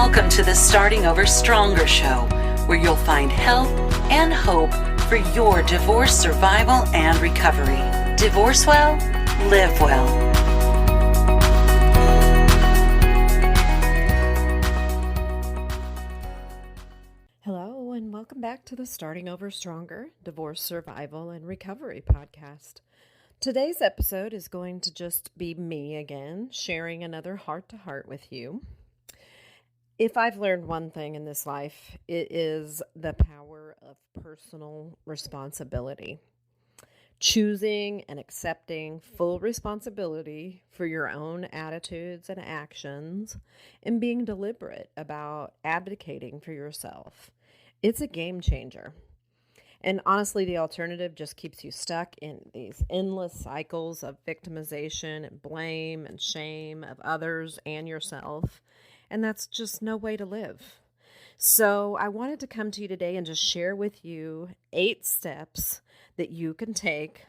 Welcome to the Starting Over Stronger show, where you'll find help and hope for your divorce survival and recovery. Divorce well, live well. Hello, and welcome back to the Starting Over Stronger Divorce Survival and Recovery podcast. Today's episode is going to just be me again, sharing another heart-to-heart with you. If I've learned one thing in this life, it is the power of personal responsibility. Choosing and accepting full responsibility for your own attitudes and actions, and being deliberate about advocating for yourself. It's a game changer. And honestly, the alternative just keeps you stuck in these endless cycles of victimization and blame and shame of others and yourself. And that's just no way to live. So I wanted to come to you today and just share with you 8 steps that you can take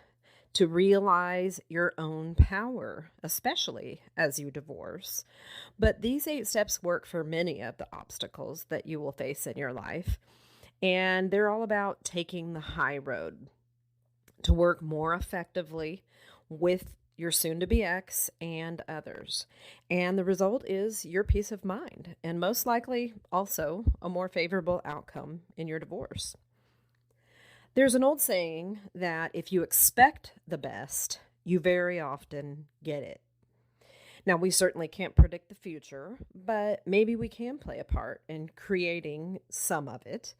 to realize your own power, especially as you divorce. But these 8 steps work for many of the obstacles that you will face in your life. And they're all about taking the high road to work more effectively with your soon-to-be ex and others. And the result is your peace of mind, and most likely also a more favorable outcome in your divorce. There's an old saying that if you expect the best, you very often get it. Now, we certainly can't predict the future, but maybe we can play a part in creating some of it.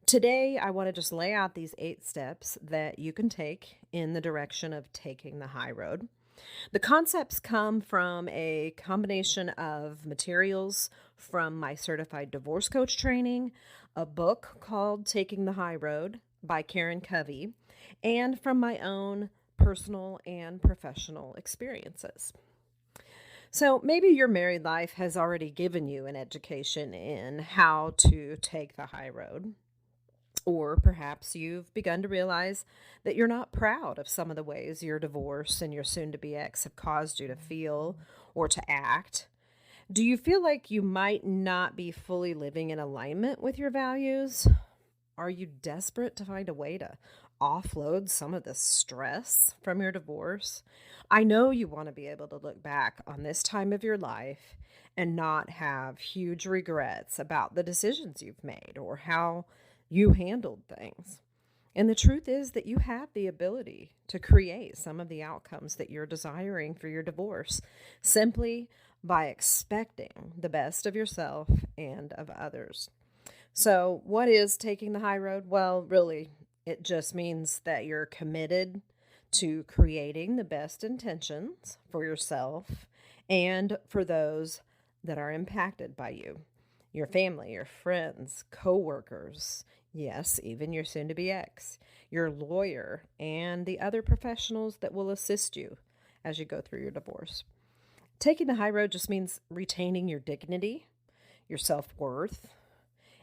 Today, I want to just lay out these 8 steps that you can take in the direction of taking the high road. The concepts come from a combination of materials from my certified divorce coach training, a book called Taking the High Road by Karen Covey, and from my own personal and professional experiences. So maybe your married life has already given you an education in how to take the high road. Or perhaps you've begun to realize that you're not proud of some of the ways your divorce and your soon-to-be ex have caused you to feel or to act. Do you feel like you might not be fully living in alignment with your values? Are you desperate to find a way to offload some of the stress from your divorce? I know you want to be able to look back on this time of your life and not have huge regrets about the decisions you've made or how you handled things. And the truth is that you have the ability to create some of the outcomes that you're desiring for your divorce simply by expecting the best of yourself and of others. So what is taking the high road? Well, really, it just means that you're committed to creating the best intentions for yourself and for those that are impacted by you. Your family, your friends, coworkers, yes, even your soon-to-be ex, your lawyer, and the other professionals that will assist you as you go through your divorce. Taking the high road just means retaining your dignity, your self-worth,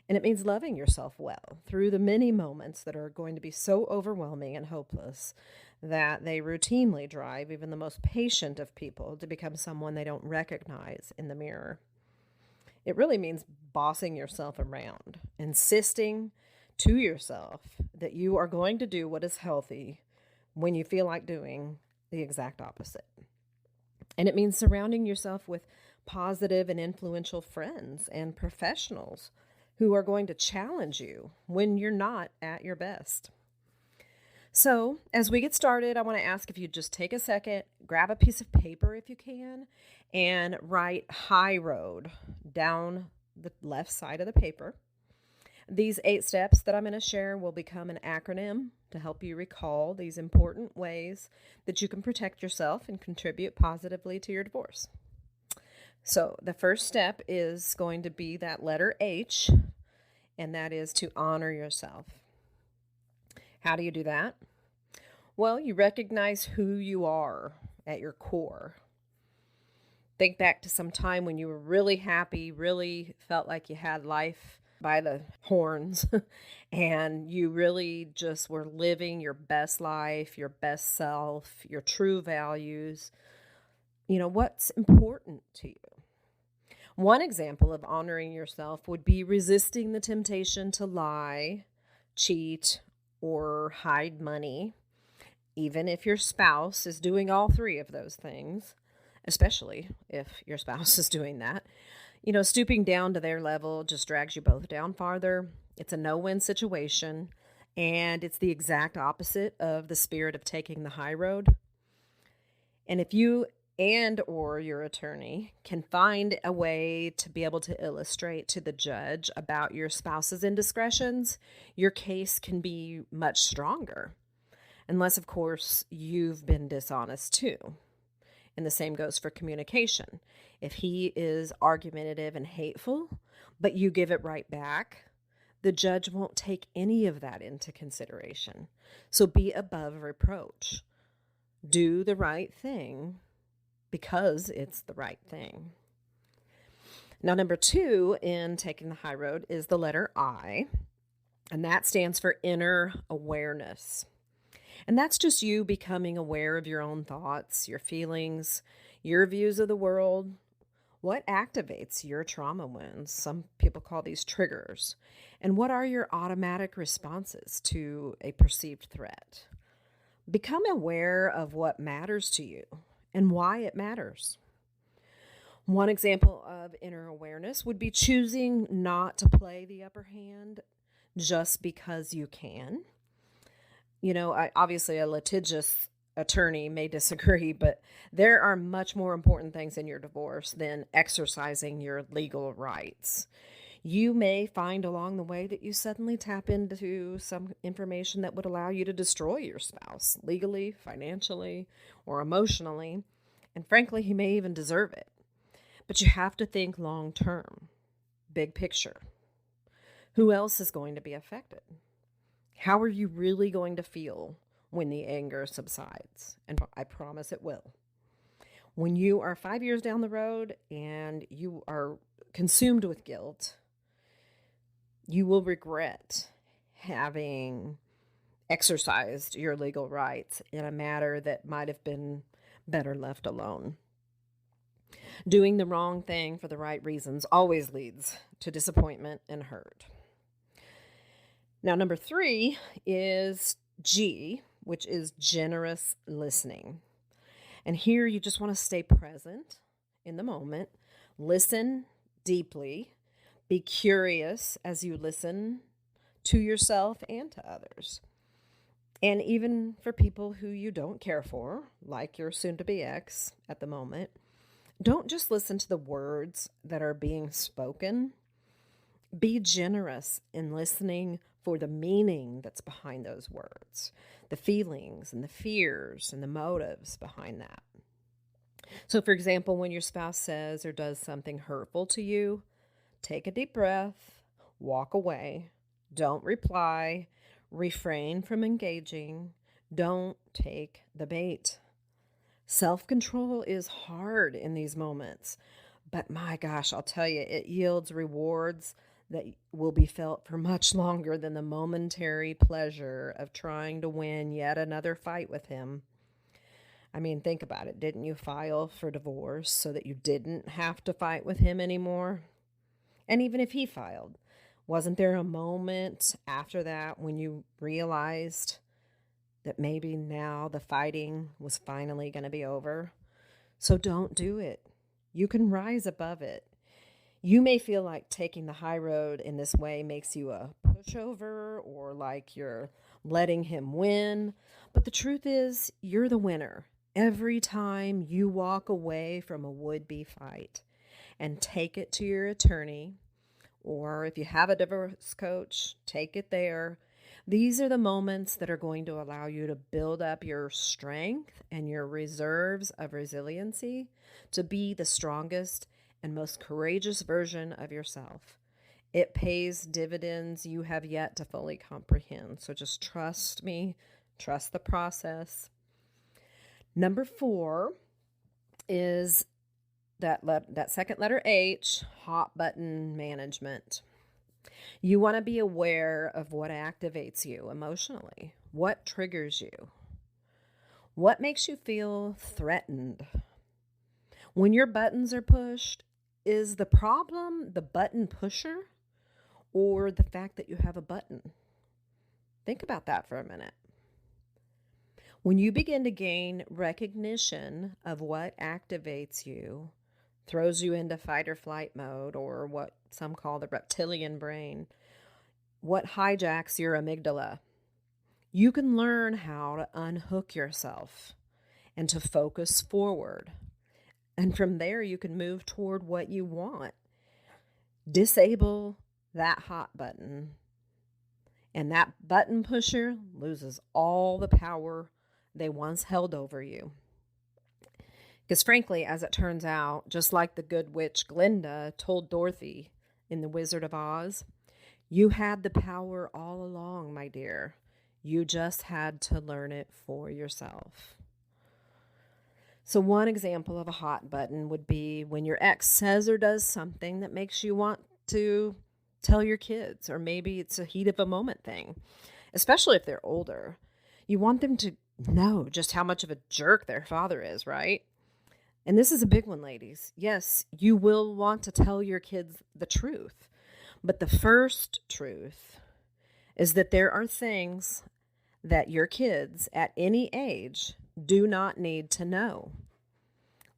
and it means loving yourself well through the many moments that are going to be so overwhelming and hopeless that they routinely drive even the most patient of people to become someone they don't recognize in the mirror. It really means bossing yourself around, insisting to yourself that you are going to do what is healthy when you feel like doing the exact opposite. And it means surrounding yourself with positive and influential friends and professionals who are going to challenge you when you're not at your best. So, as we get started, I want to ask if you just take a second, grab a piece of paper if you can, and write high road down the left side of the paper. These 8 steps that I'm going to share will become an acronym to help you recall these important ways that you can protect yourself and contribute positively to your divorce. So the first step is going to be that letter H, and that is to honor yourself. How do you do that? Well, you recognize who you are at your core. Think back to some time when you were really happy, really felt like you had life by the horns, and you really just were living your best life, your best self, your true values. You know, what's important to you? One example of honoring yourself would be resisting the temptation to lie, cheat, or hide money, even if your spouse is doing all three of those things, especially if your spouse is doing that. Stooping down to their level just drags you both down farther. It's a no-win situation, and it's the exact opposite of the spirit of taking the high road. And if you and or your attorney can find a way to be able to illustrate to the judge about your spouse's indiscretions, your case can be much stronger. Unless, of course, you've been dishonest too. And the same goes for communication. If he is argumentative and hateful, but you give it right back, the judge won't take any of that into consideration. So be above reproach. Do the right thing because it's the right thing. Now, number 2 in taking the high road is the letter I, and that stands for inner awareness. And that's just you becoming aware of your own thoughts, your feelings, your views of the world. What activates your trauma wounds? Some people call these triggers. And what are your automatic responses to a perceived threat? Become aware of what matters to you and why it matters. One example of inner awareness would be choosing not to play the upper hand just because you can. Obviously a litigious attorney may disagree, but there are much more important things in your divorce than exercising your legal rights. You may find along the way that you suddenly tap into some information that would allow you to destroy your spouse legally, financially, or emotionally, and frankly, he may even deserve it. But you have to think long term, big picture. Who else is going to be affected? How are you really going to feel when the anger subsides? And I promise it will. When you are 5 years down the road and you are consumed with guilt, you will regret having exercised your legal rights in a matter that might have been better left alone. Doing the wrong thing for the right reasons always leads to disappointment and hurt. Now, number 3 is G, which is generous listening. And here you just want to stay present in the moment, listen deeply, be curious as you listen to yourself and to others. And even for people who you don't care for, like your soon-to-be ex at the moment, don't just listen to the words that are being spoken. Be generous in listening for the meaning that's behind those words, the feelings and the fears and the motives behind that. So, for example, when your spouse says or does something hurtful to you, take a deep breath, walk away, don't reply, refrain from engaging, don't take the bait. Self-control is hard in these moments, but my gosh, I'll tell you, it yields rewards that will be felt for much longer than the momentary pleasure of trying to win yet another fight with him. I mean, think about it. Didn't you file for divorce so that you didn't have to fight with him anymore? And even if he filed, wasn't there a moment after that when you realized that maybe now the fighting was finally going to be over? So don't do it. You can rise above it. You may feel like taking the high road in this way makes you a pushover or like you're letting him win. But the truth is, you're the winner every time you walk away from a would-be fight and take it to your attorney, or if you have a divorce coach, take it there. These are the moments that are going to allow you to build up your strength and your reserves of resiliency to be the strongest and most courageous version of yourself. It pays dividends you have yet to fully comprehend. So just trust me, trust the process. Number 4 is that second letter H, hot button management. You want to be aware of what activates you emotionally, what triggers you, what makes you feel threatened. When your buttons are pushed, Is the problem the button pusher or the fact that you have a button? Think about that for a minute. When you begin to gain recognition of what activates you, throws you into fight or flight mode, or what some call the reptilian brain, what hijacks your amygdala, you can learn how to unhook yourself and to focus forward. And from there, you can move toward what you want. Disable that hot button, and that button pusher loses all the power they once held over you. Because frankly, as it turns out, just like the good witch Glinda told Dorothy in The Wizard of Oz, you had the power all along, my dear. You just had to learn it for yourself. So one example of a hot button would be when your ex says or does something that makes you want to tell your kids, or maybe it's a heat of a moment thing, especially if they're older. You want them to know just how much of a jerk their father is, right? And this is a big one, ladies. Yes, you will want to tell your kids the truth. But the first truth is that there are things that your kids at any age do not need to know.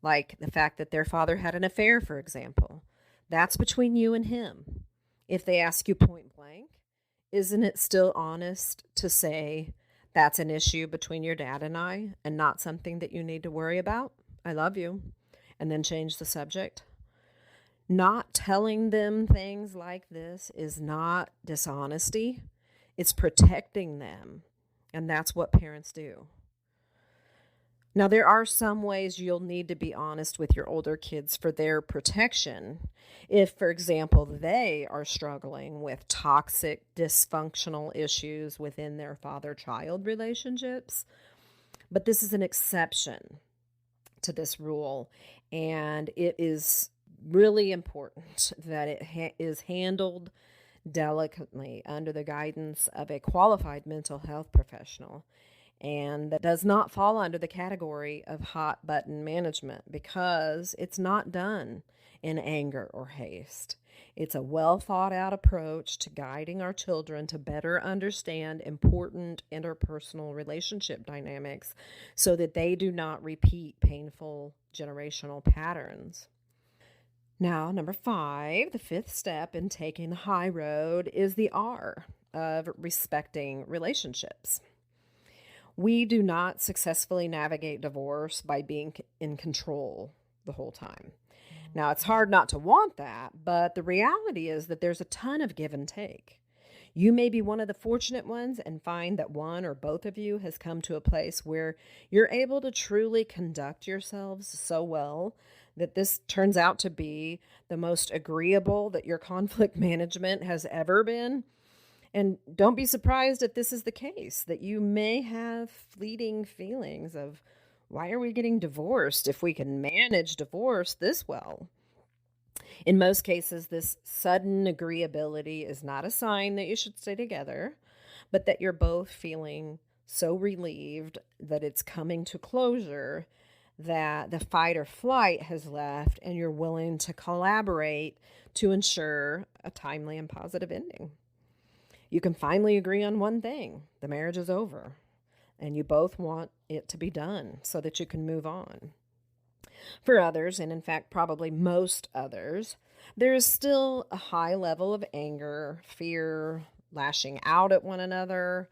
Like the fact that their father had an affair, for example. That's between you and him. If they ask you point blank, isn't it still honest to say that's an issue between your dad and I and not something that you need to worry about? I love you. And then change the subject. Not telling them things like this is not dishonesty. It's protecting them. And that's what parents do. Now, there are some ways you'll need to be honest with your older kids for their protection. If, for example, they are struggling with toxic, dysfunctional issues within their father-child relationships. But this is an exception to this rule, and it is really important that it is handled delicately under the guidance of a qualified mental health professional, and that does not fall under the category of hot button management because it's not done in anger or haste. It's a well thought out approach to guiding our children to better understand important interpersonal relationship dynamics so that they do not repeat painful generational patterns. Now, number 5, the 5th step in taking the high road is the R of respecting relationships. We do not successfully navigate divorce by being in control the whole time. Now, it's hard not to want that, but the reality is that there's a ton of give and take. You may be one of the fortunate ones and find that one or both of you has come to a place where you're able to truly conduct yourselves so well that this turns out to be the most agreeable that your conflict management has ever been. And don't be surprised if this is the case, that you may have fleeting feelings of, why are we getting divorced if we can manage divorce this well? In most cases, this sudden agreeability is not a sign that you should stay together, but that you're both feeling so relieved that it's coming to closure, that the fight or flight has left, and you're willing to collaborate to ensure a timely and positive ending. You can finally agree on one thing. The marriage is over, and you both want it to be done so that you can move on. For others, and in fact probably most others, there is still a high level of anger, fear, lashing out at one another.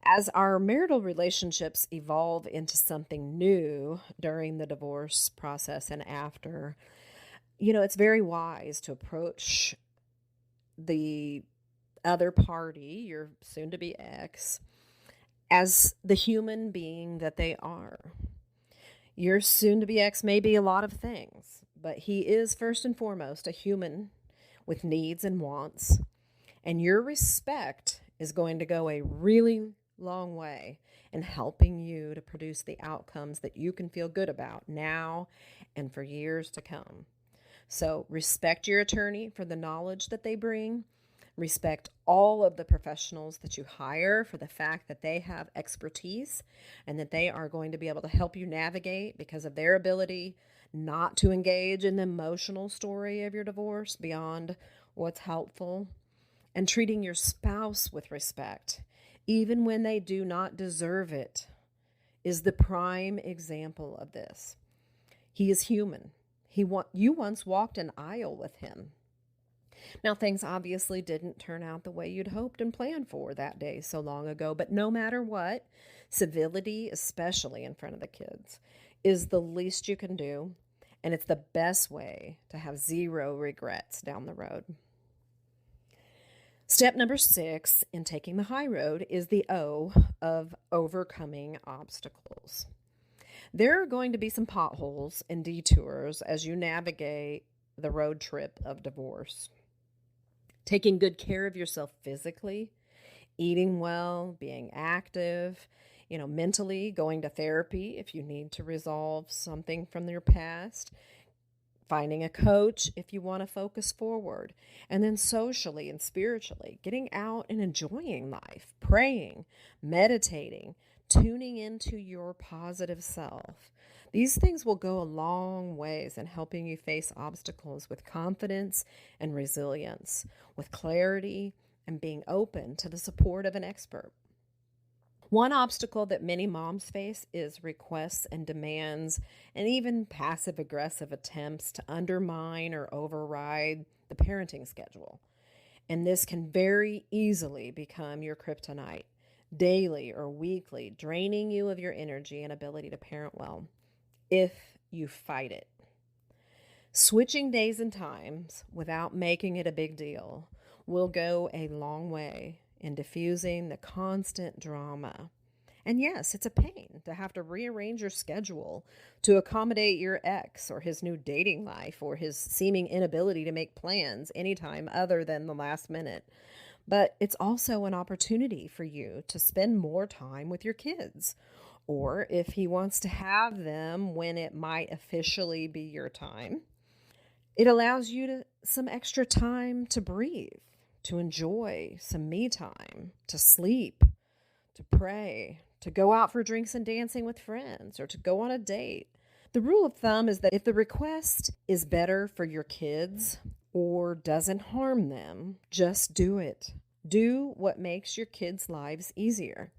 As our marital relationships evolve into something new during the divorce process and after, it's very wise to approach the other party, your soon-to-be ex, as the human being that they are. Your soon-to-be ex may be a lot of things, but he is first and foremost a human with needs and wants, and your respect is going to go a really long way in helping you to produce the outcomes that you can feel good about now and for years to come. So respect your attorney for the knowledge that they bring. Respect all of the professionals that you hire for the fact that they have expertise and that they are going to be able to help you navigate because of their ability not to engage in the emotional story of your divorce beyond what's helpful, and treating your spouse with respect, even when they do not deserve it, is the prime example of this. He is human. You once walked an aisle with him. Now, things obviously didn't turn out the way you'd hoped and planned for that day so long ago, but no matter what, civility, especially in front of the kids, is the least you can do, and it's the best way to have zero regrets down the road. Step number 6 in taking the high road is the O of overcoming obstacles. There are going to be some potholes and detours as you navigate the road trip of divorce. Taking good care of yourself physically, eating well, being active, mentally, going to therapy if you need to resolve something from your past, finding a coach if you want to focus forward, and then socially and spiritually, getting out and enjoying life, praying, meditating, tuning into your positive self. These things will go a long ways in helping you face obstacles with confidence and resilience, with clarity and being open to the support of an expert. One obstacle that many moms face is requests and demands and even passive-aggressive attempts to undermine or override the parenting schedule. And this can very easily become your kryptonite, daily or weekly, draining you of your energy and ability to parent well, if you fight it. Switching days and times without making it a big deal will go a long way in diffusing the constant drama. And yes, it's a pain to have to rearrange your schedule to accommodate your ex or his new dating life or his seeming inability to make plans anytime other than the last minute. But it's also an opportunity for you to spend more time with your kids, or if he wants to have them when it might officially be your time. It allows you some extra time to breathe, to enjoy some me time, to sleep, to pray, to go out for drinks and dancing with friends, or to go on a date. The rule of thumb is that if the request is better for your kids or doesn't harm them, just do it. Do what makes your kids' lives easier.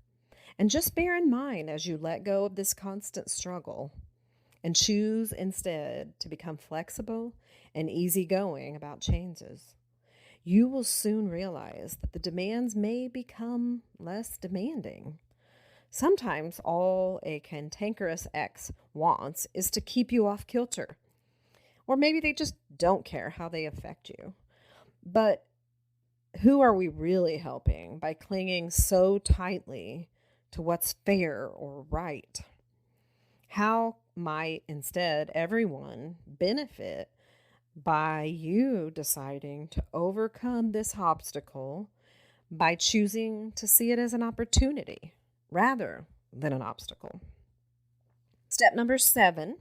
And just bear in mind as you let go of this constant struggle and choose instead to become flexible and easygoing about changes, you will soon realize that the demands may become less demanding. Sometimes all a cantankerous ex wants is to keep you off kilter. Or maybe they just don't care how they affect you. But who are we really helping by clinging so tightly to what's fair or right? How might instead everyone benefit by you deciding to overcome this obstacle by choosing to see it as an opportunity rather than an obstacle? Step number 7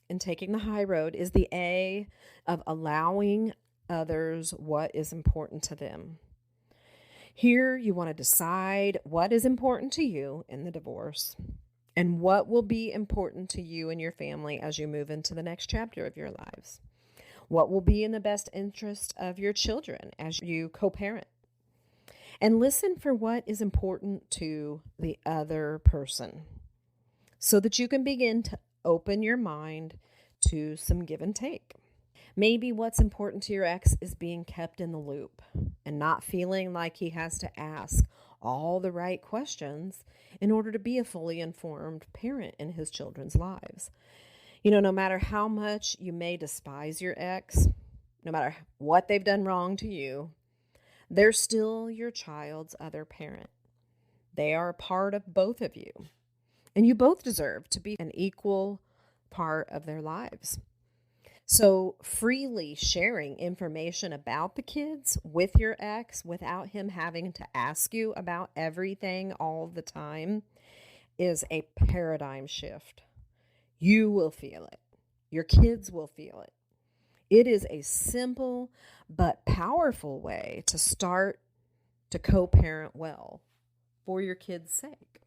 in taking the high road is the A of allowing others what is important to them. Here you want to decide what is important to you in the divorce and what will be important to you and your family as you move into the next chapter of your lives. What will be in the best interest of your children as you co-parent. And listen for what is important to the other person so that you can begin to open your mind to some give and take. Maybe what's important to your ex is being kept in the loop and not feeling like he has to ask all the right questions in order to be a fully informed parent in his children's lives. No matter how much you may despise your ex, no matter what they've done wrong to you, they're still your child's other parent. They are a part of both of you, and you both deserve to be an equal part of their lives. So freely sharing information about the kids with your ex without him having to ask you about everything all the time is a paradigm shift. You will feel it. Your kids will feel it. It is a simple but powerful way to start to co-parent well for your kids' sake.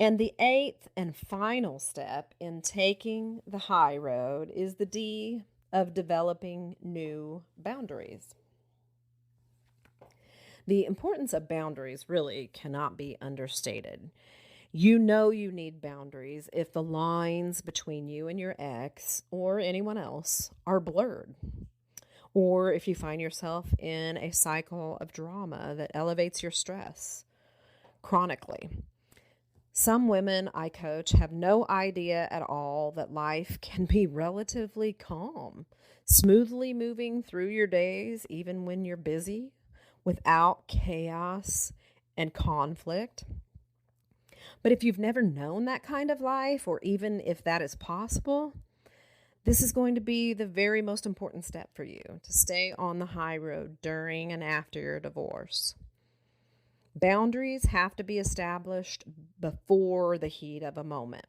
And the eighth and final step in taking the high road is the D of developing new boundaries. The importance of boundaries really cannot be understated. You know you need boundaries if the lines between you and your ex or anyone else are blurred, or if you find yourself in a cycle of drama that elevates your stress chronically. Some women I coach have no idea at all that life can be relatively calm, smoothly moving through your days, even when you're busy, without chaos and conflict. But if you've never known that kind of life, or even if that is possible, this is going to be the very most important step for you to stay on the high road during and after your divorce. Boundaries have to be established before the heat of a moment.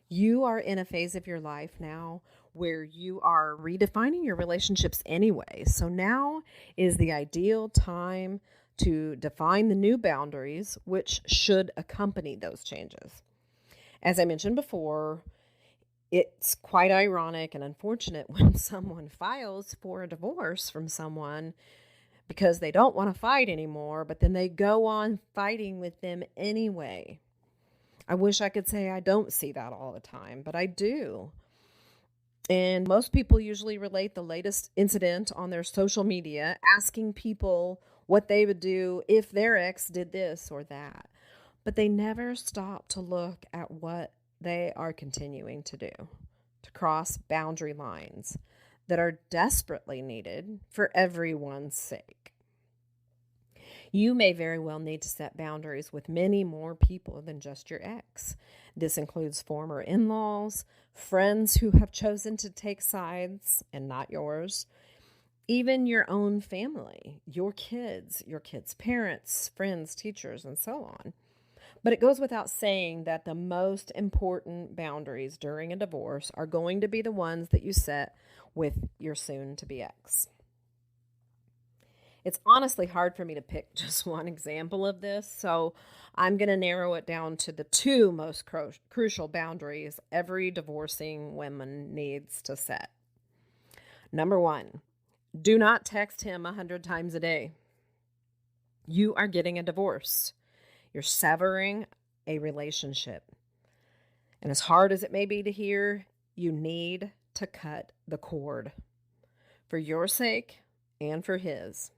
You are in a phase of your life now where you are redefining your relationships anyway. So now is the ideal time to define the new boundaries, which should accompany those changes. As I mentioned before, it's quite ironic and unfortunate when someone files for a divorce from someone because they don't want to fight anymore, but then they go on fighting with them anyway. I wish I could say I don't see that all the time, but I do. And most people usually relate the latest incident on their social media, asking people what they would do if their ex did this or that. But they never stop to look at what they are continuing to do, to cross boundary lines that are desperately needed for everyone's sake. You may very well need to set boundaries with many more people than just your ex. This includes former in-laws, friends who have chosen to take sides and not yours, even your own family, your kids' parents, friends, teachers, and so on. But it goes without saying that the most important boundaries during a divorce are going to be the ones that you set with your soon-to-be ex. It's honestly hard for me to pick just one example of this, so I'm going to narrow it down to the two most crucial boundaries every divorcing woman needs to set. Number one, do not text him 100 times a day. You are getting a divorce. You're severing a relationship. And as hard as it may be to hear, you need to cut the cord for your sake and for his,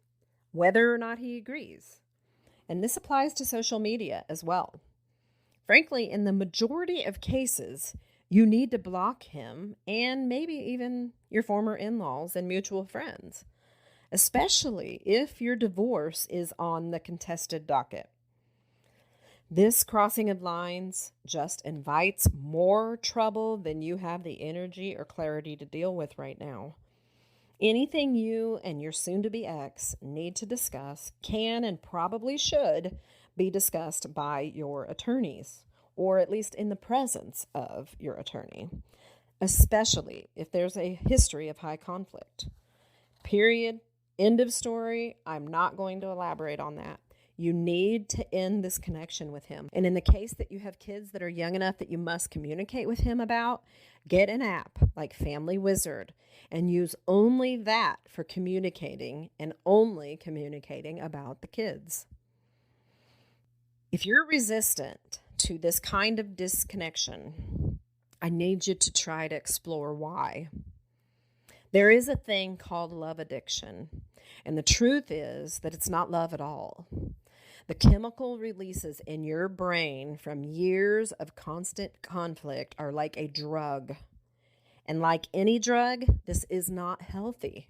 whether or not he agrees. And this applies to social media as well. Frankly, in the majority of cases, you need to block him and maybe even your former in-laws and mutual friends, especially if your divorce is on the contested docket. This crossing of lines just invites more trouble than you have the energy or clarity to deal with right now. Anything you and your soon-to-be ex need to discuss can and probably should be discussed by your attorneys, or at least in the presence of your attorney, especially if there's a history of high conflict. Period. End of story. I'm not going to elaborate on that. You need to end this connection with him. And in the case that you have kids that are young enough that you must communicate with him about, get an app like Family Wizard and use only that for communicating and only communicating about the kids. If you're resistant to this kind of disconnection, I need you to try to explore why. There is a thing called love addiction, and the truth is that it's not love at all. The chemical releases in your brain from years of constant conflict are like a drug. And like any drug, this is not healthy.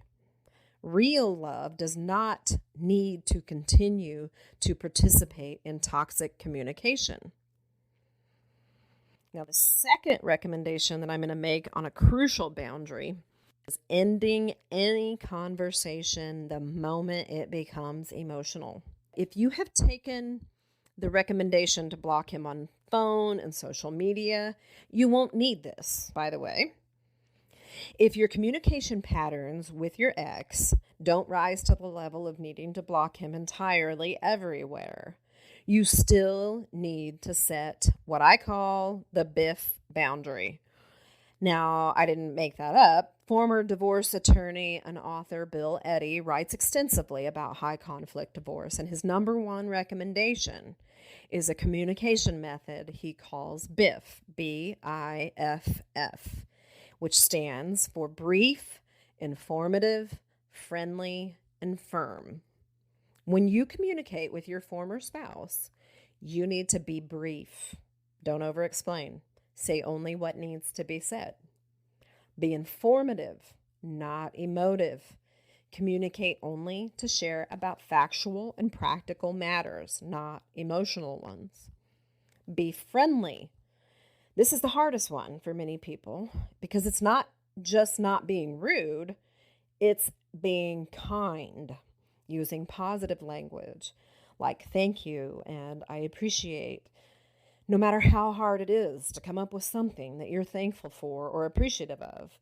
Real love does not need to continue to participate in toxic communication. Now, the second recommendation that I'm going to make on a crucial boundary is ending any conversation the moment it becomes emotional. If you have taken the recommendation to block him on phone and social media, you won't need this, by the way. If your communication patterns with your ex don't rise to the level of needing to block him entirely everywhere, you still need to set what I call the BIF boundary. Now, I didn't make that up. Former divorce attorney and author Bill Eddy writes extensively about high conflict divorce, and his number one recommendation is a communication method he calls BIF, B-I-F-F, which stands for brief, informative, friendly, and firm. When you communicate with your former spouse, you need to be brief. Don't over-explain. Say only what needs to be said. Be informative, not emotive. Communicate only to share about factual and practical matters, not emotional ones. Be friendly. This is the hardest one for many people because it's not just not being rude, it's being kind, using positive language like thank you and I appreciate. No matter how hard it is to come up with something that you're thankful for or appreciative of,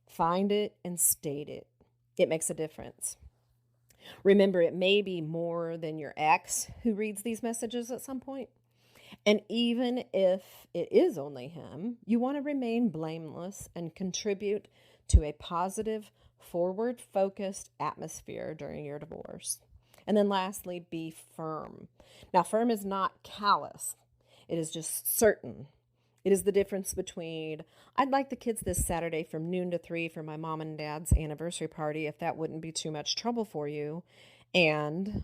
find it and state it. It makes a difference. Remember, it may be more than your ex who reads these messages at some point. And even if it is only him, you want to remain blameless and contribute to a positive, forward-focused atmosphere during your divorce. And then lastly, be firm. Now, firm is not callous. It is just certain. It is the difference between, I'd like the kids this Saturday from noon to 3 for my mom and dad's anniversary party, if that wouldn't be too much trouble for you, and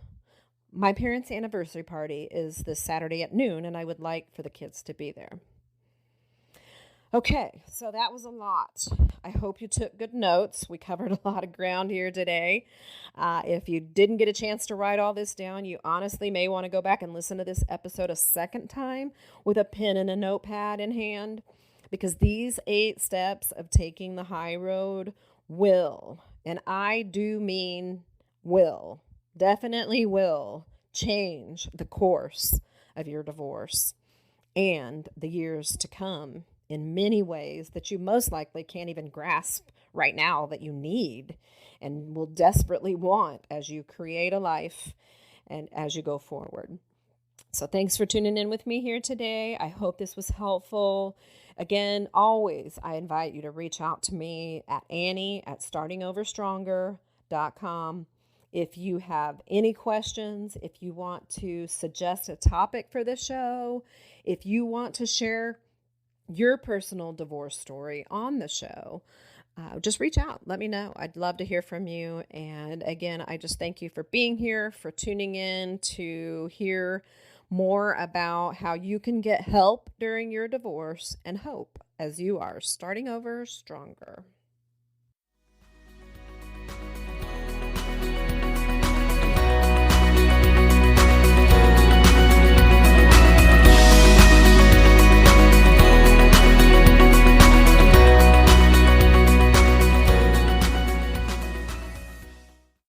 my parents' anniversary party is this Saturday at noon, and I would like for the kids to be there. Okay, so that was a lot. I hope you took good notes. We covered a lot of ground here today. If you didn't get a chance to write all this down, you honestly may want to go back and listen to this episode a second time with a pen and a notepad in hand, because these 8 steps of taking the high road will, and I do mean will, definitely will, change the course of your divorce and the years to come in many ways that you most likely can't even grasp right now that you need and will desperately want as you create a life and as you go forward. So thanks for tuning in with me here today. I hope this was helpful. Again, always, I invite you to reach out to me at Annie@startingoverstronger.com. If you have any questions, if you want to suggest a topic for the show, if you want to share your personal divorce story on the show, just reach out. Let me know. I'd love to hear from you. And again, I just thank you for being here, for tuning in to hear more about how you can get help during your divorce and hope as you are starting over stronger.